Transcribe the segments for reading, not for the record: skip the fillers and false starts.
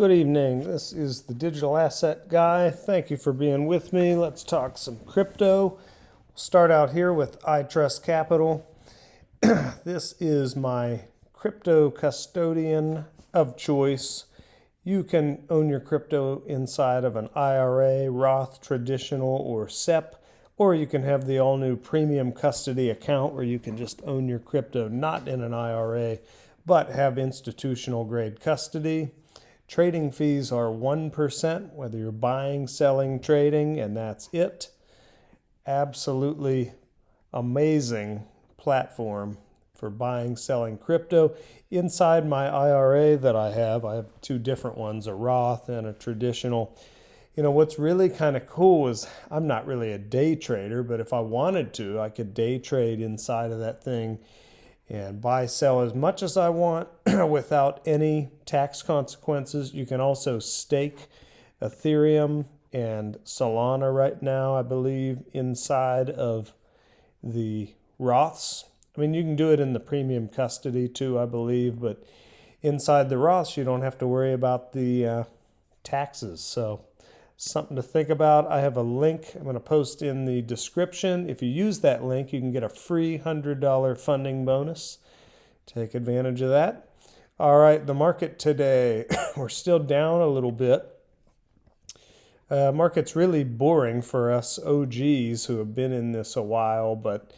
Good evening. This is the Digital Asset Guy. Thank you for being with me. Let's talk some crypto. We'll start out here with iTrust Capital. This is my crypto custodian of choice. You can own your crypto inside of an IRA, Roth, traditional, or SEP, or you can have the all-new premium custody account where you can just own your crypto not in an IRA, but have institutional grade custody. Trading fees are 1%, whether you're buying, selling, trading, and that's it. Absolutely amazing platform for buying, selling crypto. Inside my IRA that I have two different ones, a Roth and a traditional. You know, what's really kind of cool is I'm not really a day trader, but if I wanted to, I could day trade inside of that thing and buy, sell as much as I want without any tax consequences. You can also stake Ethereum and Solana right now, I believe, inside of the Roths. I mean, you can do it in the premium custody too, I believe, but inside the Roths, you don't have to worry about the taxes. So something to think about. I have a link I'm going to post in the description. If you use that link, you can get a free $100 funding bonus. Take advantage of that. All right, the market today, we're still down a little bit. Market's really boring for us OGs who have been in this a while, but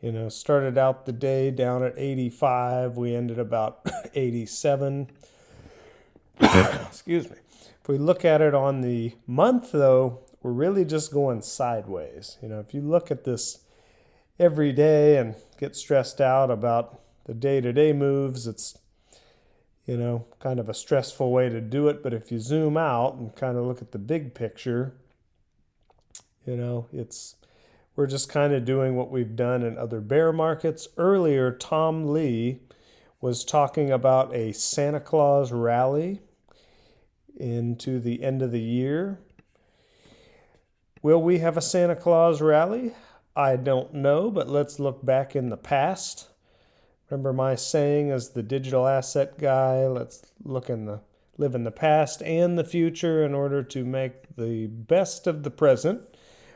you know, started out the day down at 85. We ended about 87. Excuse me. If we look at it on the month, though, we're really just going sideways. You know, if you look at this every day and get stressed out about the day-to-day moves, it's, you know, kind of a stressful way to do it. But if you zoom out and kind of look at the big picture, you know, we're just kind of doing what we've done in other bear markets. Earlier, Tom Lee was talking about a Santa Claus rally into the end of the year. Will we have a Santa Claus rally? I don't know, but let's look back in the past. Remember my saying as the digital asset guy, let's live in the past and the future in order to make the best of the present.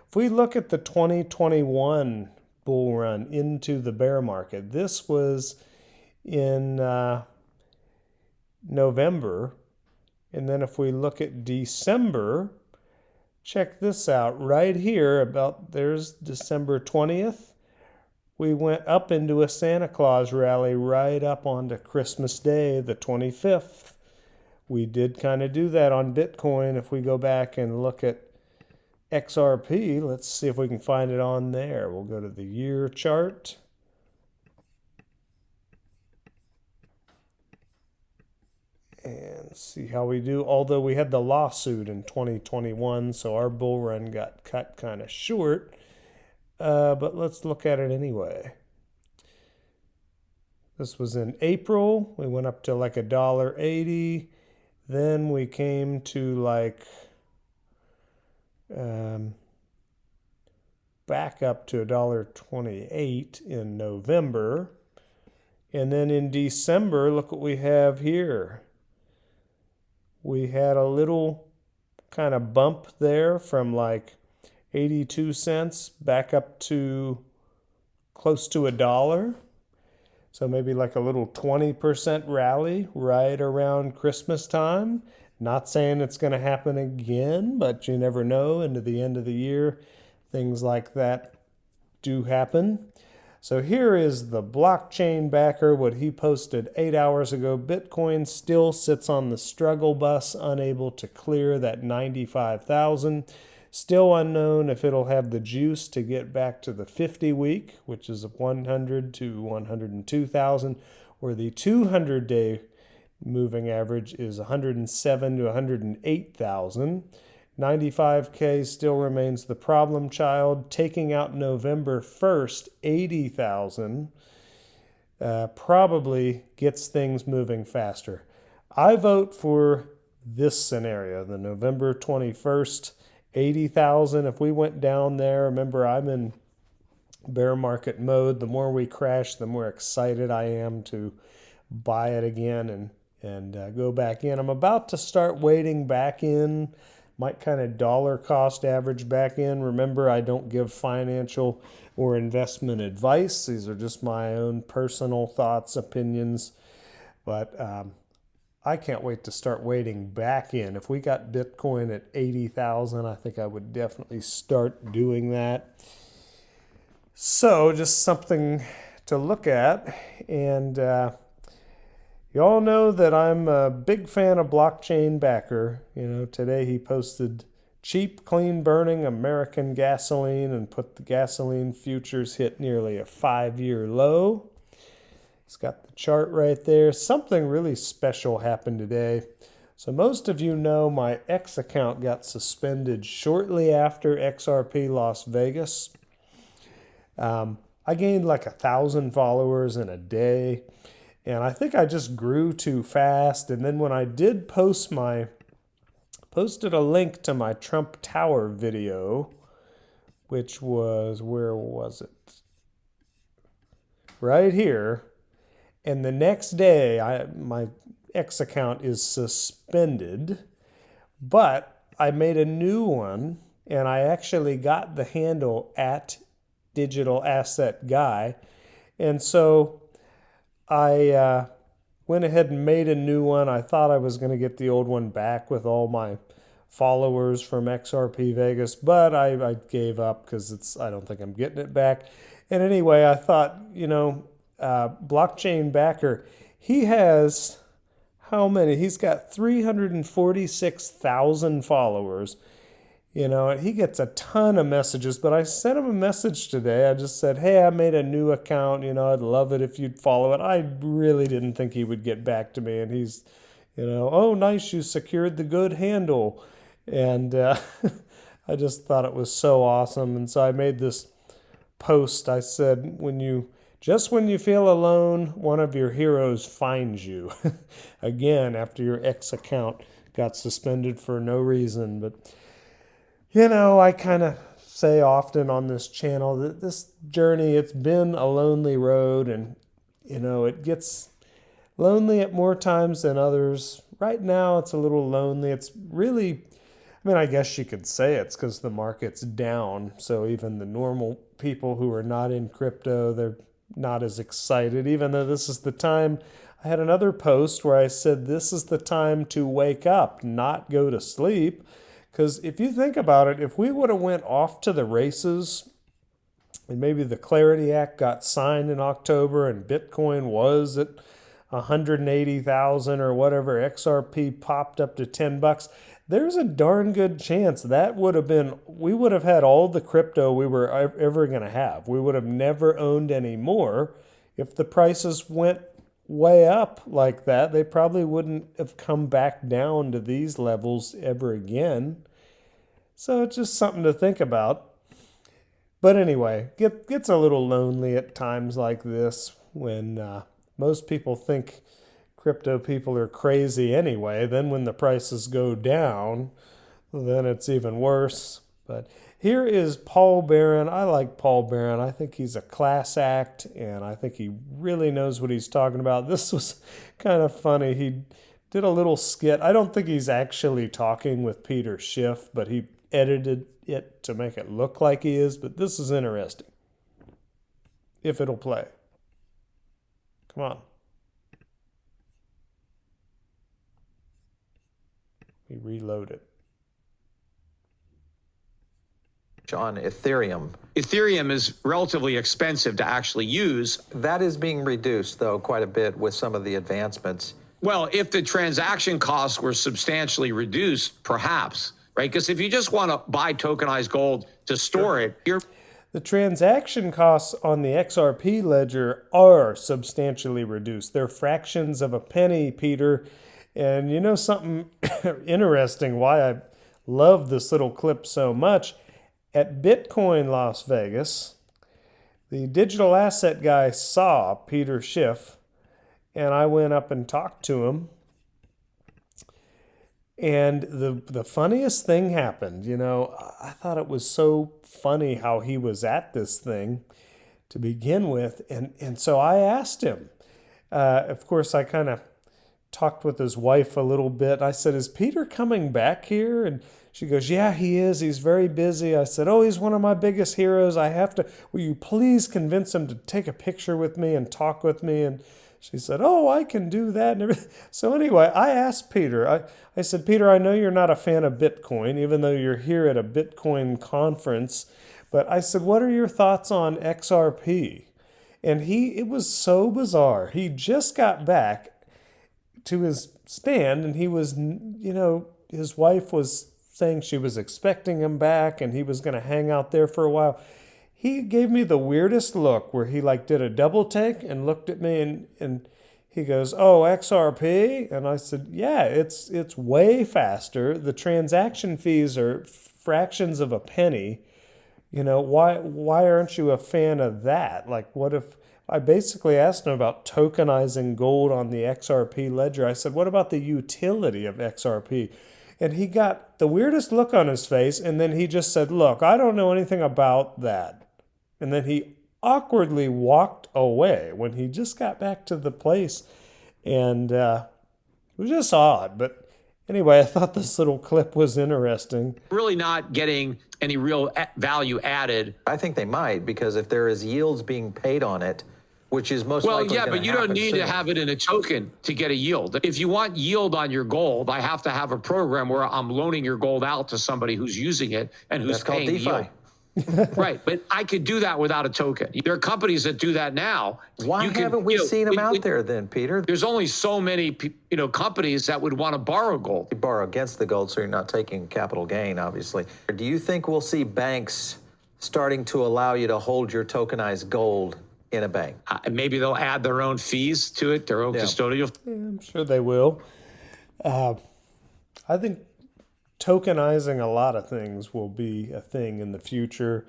If we look at the 2021 bull run into the bear market, this was in November. And then if we look at December, check this out right here, there's December 20th. We went up into a Santa Claus rally right up onto Christmas Day, the 25th. We did kind of do that on Bitcoin. If we go back and look at XRP, let's see if we can find it on there. We'll go to the year chart. And see how we do. Although we had the lawsuit in 2021, so our bull run got cut kind of short. But let's look at it anyway. This was in April. We went up to like $1.80. Then we came to like back up to $1.28 in November. And then in December, look what we have here. We had a little kind of bump there from like 82 cents back up to close to $1. So maybe like a little 20% rally right around Christmas time. Not saying it's going to happen again, but you never know. Into the end of the year, things like that do happen. So here is the blockchain backer, what he posted 8 hours ago. Bitcoin still sits on the struggle bus, unable to clear that 95,000. Still unknown if it'll have the juice to get back to the 50-week, which is 100 to 102,000, or the 200-day moving average is 107 to 108,000. 95K still remains the problem child. Taking out November 1st, 80,000 probably gets things moving faster. I vote for this scenario, the November 21st, 80,000. If we went down there, remember I'm in bear market mode. The more we crash, the more excited I am to buy it again and and go back in. I'm about to start wading back in, might kind of dollar cost average back in. Remember, I don't give financial or investment advice. These are just my own personal thoughts, opinions. But I can't wait to start wading back in. If we got Bitcoin at 80,000, I think I would definitely start doing that. So just something to look at. And you all know that I'm a big fan of blockchain backer. You know, today he posted cheap, clean burning American gasoline and put the gasoline futures hit nearly a 5-year low. He's got the chart right there. Something really special happened today. So most of you know my X account got suspended shortly after XRP Las Vegas. I gained like 1,000 followers in a day. And I think I just grew too fast. And then when I did posted a link to my Trump Tower video, which was, where was it? Right here. And the next day, my X account is suspended. But I made a new one, and I actually got the handle at Digital Asset Guy. And so I went ahead and made a new one. I thought I was going to get the old one back with all my followers from XRP Vegas, but I gave up because I don't think I'm getting it back. And anyway, I thought, blockchain backer, he has how many? He's got 346,000 followers. He gets a ton of messages, but I sent him a message today. I just said, hey, I made a new account. I'd love it if you'd follow it. I really didn't think he would get back to me. And he's, oh, nice, you secured the good handle. And I just thought it was so awesome. And so I made this post. I said, when you feel alone, one of your heroes finds you. Again, after your X account got suspended for no reason. But I kind of say often on this channel that this journey, it's been a lonely road, and, it gets lonely at more times than others. Right now, it's a little lonely. It's really, I guess you could say it's because the market's down. So even the normal people who are not in crypto, they're not as excited, even though this is the time. I had another post where I said, this is the time to wake up, not go to sleep. Because if you think about it, if we would have went off to the races and maybe the Clarity Act got signed in October and Bitcoin was at 180,000 or whatever, XRP popped up to $10, there's a darn good chance that we would have had all the crypto we were ever going to have. We would have never owned any more. If the prices went way up like that, they probably wouldn't have come back down to these levels ever again. So it's just something to think about. But anyway, gets a little lonely at times like this when most people think crypto people are crazy anyway. Then when the prices go down, then it's even worse. But here is Paul Barron. I like Paul Barron. I think he's a class act, and I think he really knows what he's talking about. This was kind of funny. He did a little skit. I don't think he's actually talking with Peter Schiff, but he edited it to make it look like he is. But this is interesting. If it'll play. Come on. We reload it. On Ethereum. Ethereum is relatively expensive to actually use. That is being reduced, though, quite a bit with some of the advancements. Well, if the transaction costs were substantially reduced, perhaps, right? Because if you just want to buy tokenized gold to store it, the transaction costs on the XRP ledger are substantially reduced. They're fractions of a penny, Peter. And you know something interesting, why I love this little clip so much? At Bitcoin Las Vegas, the digital asset guy saw Peter Schiff, and I went up and talked to him. And the funniest thing happened. I thought it was so funny how he was at this thing to begin with. And so I asked him. Of course, I kind of talked with his wife a little bit. I said, "Is Peter coming back here?" And she goes, "Yeah, he is. He's very busy." I said, "Oh, he's one of my biggest heroes. Will you please convince him to take a picture with me and talk with me?" And she said, "Oh, I can do that." And everything. So anyway, I asked Peter, I said, "Peter, I know you're not a fan of Bitcoin, even though you're here at a Bitcoin conference. But I said, what are your thoughts on XRP?" And it was so bizarre. He just got back to his stand, and he was, his wife was saying she was expecting him back and he was going to hang out there for a while. He gave me the weirdest look where he like did a double take and looked at me, and he goes, "Oh, XRP?" And I said, "Yeah, it's way faster. The transaction fees are fractions of a penny. Why aren't you a fan of that? Like, what if..." I basically asked him about tokenizing gold on the XRP ledger. I said, "What about the utility of XRP?" And he got the weirdest look on his face, and then he just said, "Look, I don't know anything about that." And then he awkwardly walked away when he just got back to the place. And it was just odd. But anyway, I thought this little clip was interesting. Really not getting any real value added. I think they might, because if there is yields being paid on it, which is most likely yeah, gonna but you don't happen need soon. to have it in a token to get a yield. If you want yield on your gold, I have to have a program where I'm loaning your gold out to somebody who's using it and who's That's called paying DeFi. yield. Right, but I could do that without a token. There are companies that do that now. Why haven't we seen them out there then, Peter? There's only so many, companies that would want to borrow gold. You borrow against the gold, so you're not taking capital gain, obviously. Do you think we'll see banks starting to allow you to hold your tokenized gold in a bank? Maybe they'll add their own fees to it, their own custodial. Yeah, I'm sure they will. I think tokenizing a lot of things will be a thing in the future.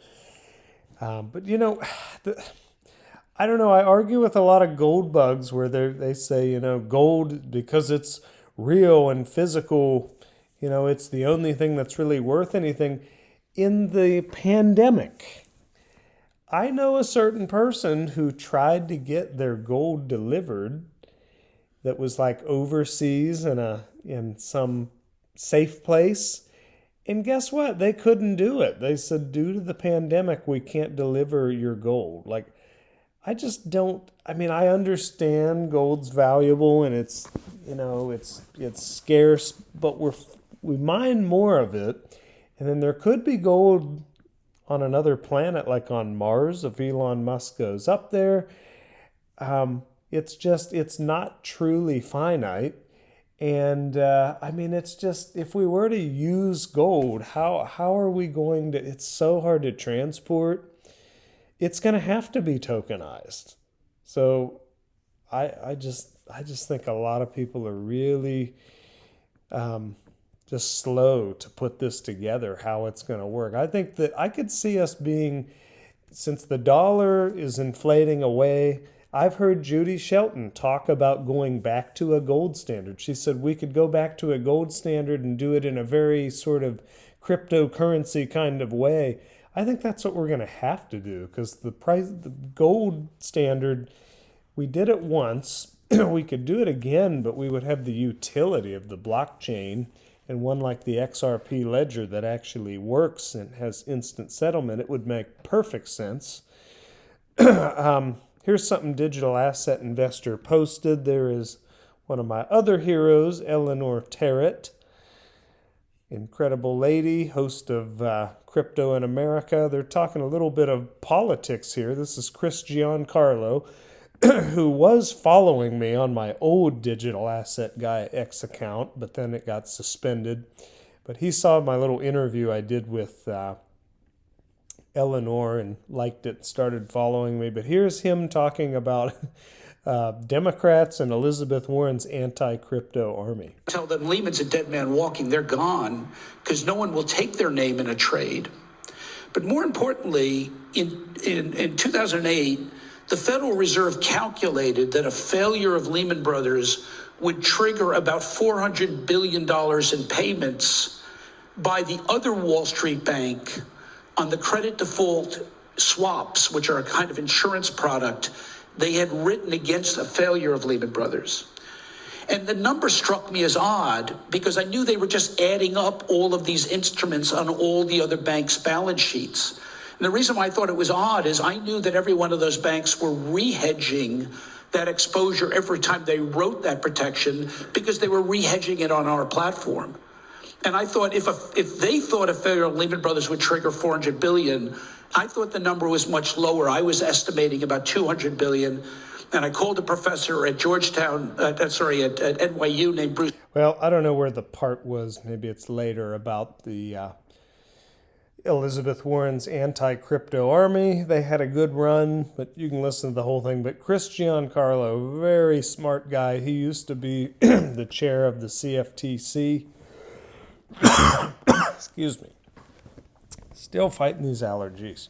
But I don't know. I argue with a lot of gold bugs where they say, gold, because it's real and physical, it's the only thing that's really worth anything. In the pandemic, I know a certain person who tried to get their gold delivered that was like overseas in some safe place. And guess what? They couldn't do it. They said, due to the pandemic, we can't deliver your gold. Like, I just don't, I understand gold's valuable and it's scarce, but we mine more of it. And then there could be gold on another planet, like on Mars, if Elon Musk goes up there. It's not truly finite. And it's just, if we were to use gold, how are we going to, it's so hard to transport. It's going to have to be tokenized. So I just think a lot of people are really just slow to put this together, how it's going to work. I think that I could see us being, since the dollar is inflating away, I've heard Judy Shelton talk about going back to a gold standard. She said we could go back to a gold standard and do it in a very sort of cryptocurrency kind of way. I think that's what we're going to have to do, because the gold standard, we did it once. We could do it again, but we would have the utility of the blockchain, and one like the XRP ledger that actually works and has instant settlement. It would make perfect sense. Here's something Digital Asset Investor posted. There is one of my other heroes, Eleanor Terrett, incredible lady, host of Crypto in America. They're talking a little bit of politics here. This is Chris Giancarlo, who was following me on my old Digital Asset Guy X account, but then it got suspended. But he saw my little interview I did with Eleanor and liked it, started following me. But here's him talking about Democrats and Elizabeth Warren's anti-crypto army. Tell them Lehman's a dead man walking. They're gone because no one will take their name in a trade. But more importantly, in 2008, the Federal Reserve calculated that a failure of Lehman Brothers would trigger about $400 billion in payments by the other Wall Street bank on the credit default swaps, which are a kind of insurance product they had written against a failure of Lehman Brothers. And the number struck me as odd because I knew they were just adding up all of these instruments on all the other banks' balance sheets. And the reason why I thought it was odd is I knew that every one of those banks were re-hedging that exposure every time they wrote that protection because they were re-hedging it on our platform. And I thought if they thought a failure of Lehman Brothers would trigger $400 billion, I thought the number was much lower. I was estimating about $200 billion. And I called a professor at Georgetown, at NYU named Bruce. Well, I don't know where the part was. Maybe it's later about the Elizabeth Warren's anti-crypto army. They had a good run, but you can listen to the whole thing. But Chris Giancarlo, very smart guy. He used to be the chair of the CFTC. Excuse me. Still fighting these allergies.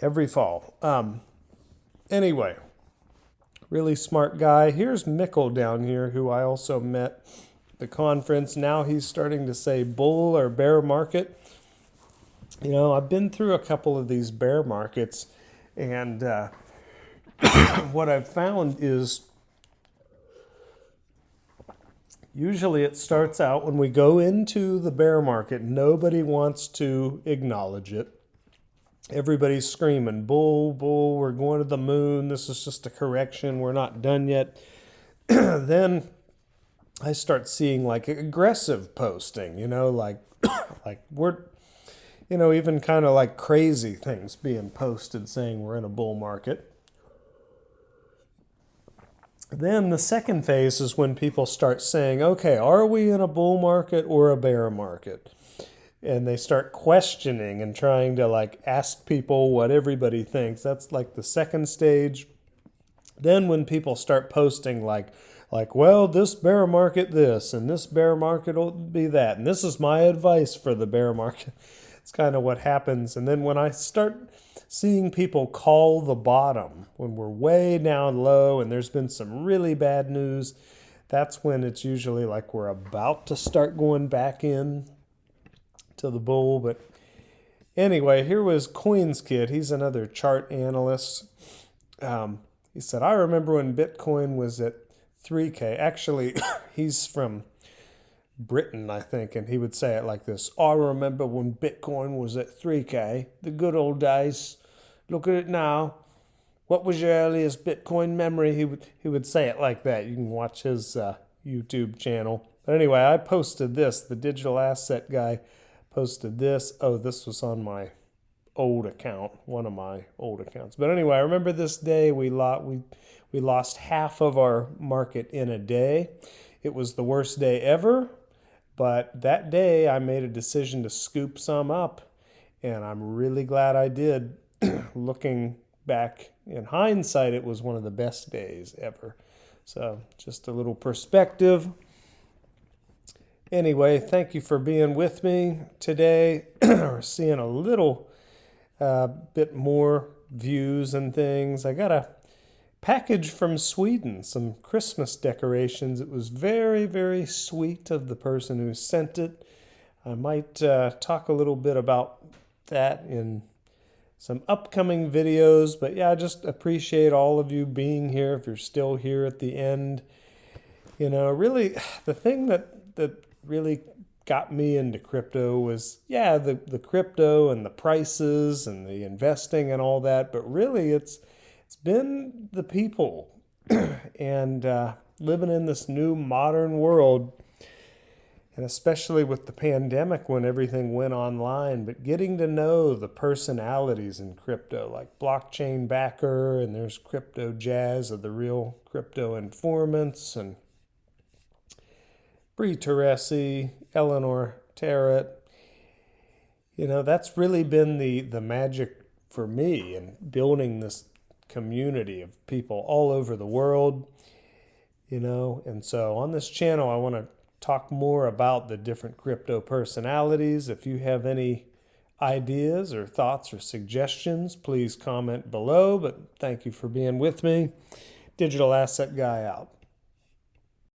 Every fall. Anyway, really smart guy. Here's Mikkel down here, who I also met at the conference. Now he's starting to say bull or bear market. You know, I've been through a couple of these bear markets, and what I've found is usually it starts out when we go into the bear market, nobody wants to acknowledge it. Everybody's screaming, bull, bull, we're going to the moon, this is just a correction, we're not done yet. Then I start seeing like aggressive posting, you know, like we're, you know, even kind of like crazy things being posted saying we're in a bull market. Then the second phase is when people start saying, okay, are we in a bull market or a bear market? And they start questioning and trying to like ask people what everybody thinks. That's like the second stage. Then when people start posting like, well, this bear market this, and this bear market will be that, and this is my advice for the bear market. It's kind of what happens. And then when I start seeing people call the bottom, when we're way down low and there's been some really bad news, that's when it's usually like we're about to start going back in to the bull. But anyway, here was Coins Kid. He's another chart analyst. He said, I remember when Bitcoin was at 3K. Actually, he's from Britain, I think, and he would say it like this. I remember when Bitcoin was at 3K, the good old days. Look at it now. What was your earliest Bitcoin memory? He would say it like that. You can watch his YouTube channel. But anyway, I posted this. The digital asset guy posted this. Oh, this was on my old account, one of my old accounts. But anyway, I remember this day we lost half of our market in a day. It was the worst day ever, but that day I made a decision to scoop some up, and I'm really glad I did. Looking back in hindsight, it was one of the best days ever. So just a little perspective. Anyway, thank you for being with me today. We're seeing a little bit more views and things. I got a package from Sweden, some Christmas decorations. It was very, very sweet of the person who sent it. I might talk a little bit about that in some upcoming videos. But yeah, I just appreciate all of you being here. If you're still here at the end, you know, really the thing that really got me into crypto was, yeah, the crypto and the prices and the investing and all that. But really it's been the people and living in this new modern world, and especially with the pandemic when everything went online, but getting to know the personalities in crypto, like Blockchain Backer, and there's Crypto Jazz of the Real Crypto Informants, and Bree Teresi, Eleanor Tarrant. You know, that's really been the magic for me in building this community of people all over the world, you know. And so on this channel, I want to talk more about the different crypto personalities. If you have any ideas or thoughts or suggestions, please comment below. But thank you for being with me. Digital Asset Guy out.